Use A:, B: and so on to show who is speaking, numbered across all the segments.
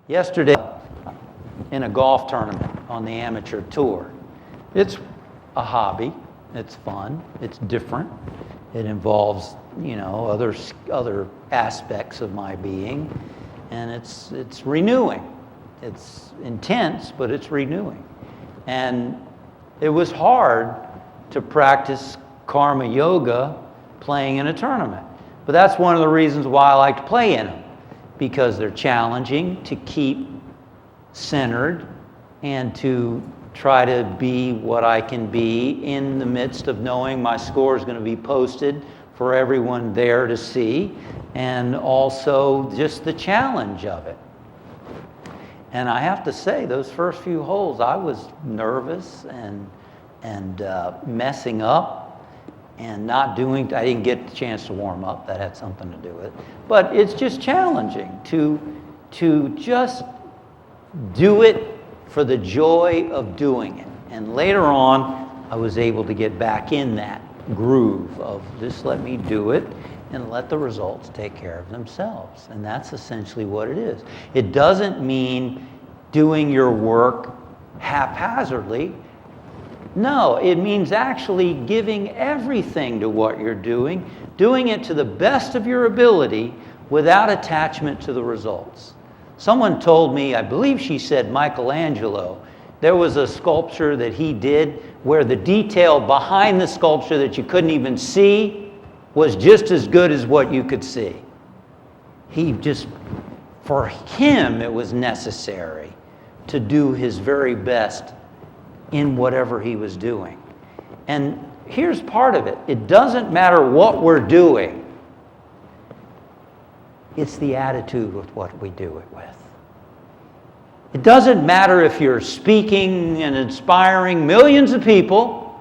A: Yesterday, in a golf tournament on the amateur tour. It's a hobby. It's fun. It's different. It involves, other aspects of my being, and it's renewing. It's intense, but it's renewing. And it was hard to practice karma yoga playing in a tournament. But that's one of the reasons why I like to play in them, because they're challenging to keep centered and to try to be what I can be in the midst of knowing my score is going to be posted for everyone there to see, and also just the challenge of it. And I have to say, those first few holes, I was nervous and messing up and not doing. I didn't get the chance to warm up. That had something to do with it. But it's just challenging to just do it for the joy of doing it. And later on, I was able to get back in that groove of just let me do it and let the results take care of themselves. And that's essentially what it is. It doesn't mean doing your work haphazardly. No, it means actually giving everything to what you're doing it to the best of your ability without attachment to the results. Someone told me, I believe she said Michelangelo, there was a sculpture that he did where the detail behind the sculpture that you couldn't even see was just as good as what you could see. For him, it was necessary to do his very best in whatever he was doing. And here's part of it. It doesn't matter what we're doing. It's the attitude with what we do it with. It doesn't matter if you're speaking and inspiring millions of people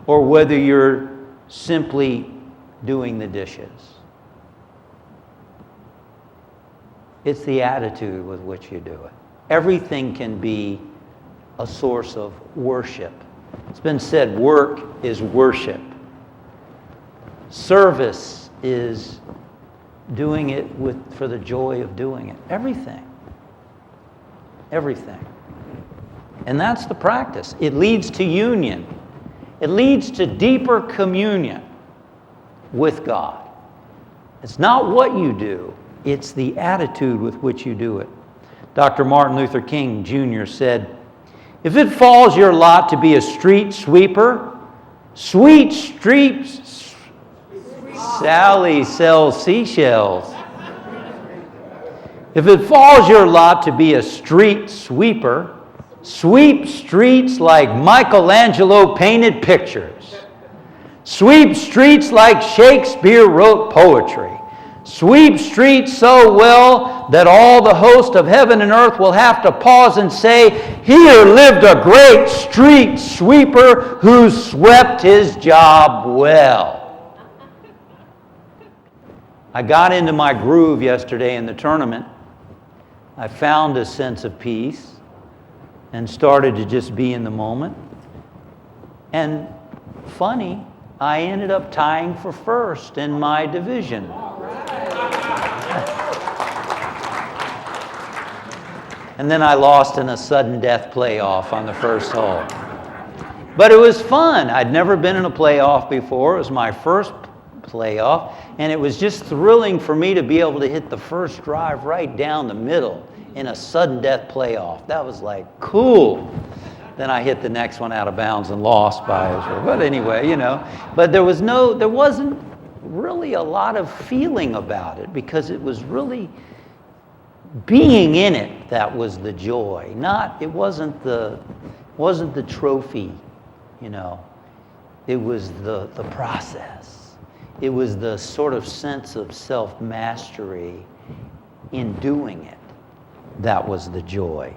A: or whether you're simply doing the dishes. It's the attitude with which you do it. Everything can be a source of worship. It's been said, work is worship. Service is doing it for the joy of doing it. Everything. And that's the practice. It leads to union. It leads to deeper communion with God. It's not what you do, it's the attitude with which you do it. Dr. Martin Luther King Jr. said, "If it falls your lot to be a street sweeper, sweet streets, Sally sells seashells. If it falls your lot to be a street sweeper, sweep streets like Michelangelo painted pictures. Sweep streets like Shakespeare wrote poetry. Sweep streets so well that all the host of heaven and earth will have to pause and say, 'Here lived a great street sweeper who swept his job well.'" I got into my groove yesterday in the tournament. I found a sense of peace and started to just be in the moment. And funny, I ended up tying for first in my division. And then I lost in a sudden death playoff on the first hole. But it was fun. I'd never been in a playoff before. It was my first playoff, and it was just thrilling for me to be able to hit the first drive right down the middle in a sudden death playoff. That was like cool. Then I hit the next one out of bounds and lost by it. But anyway, but there wasn't really a lot of feeling about it, because it was really being in it that was the joy. It wasn't the trophy, It was the process. It was the sort of sense of self-mastery in doing it. That was the joy.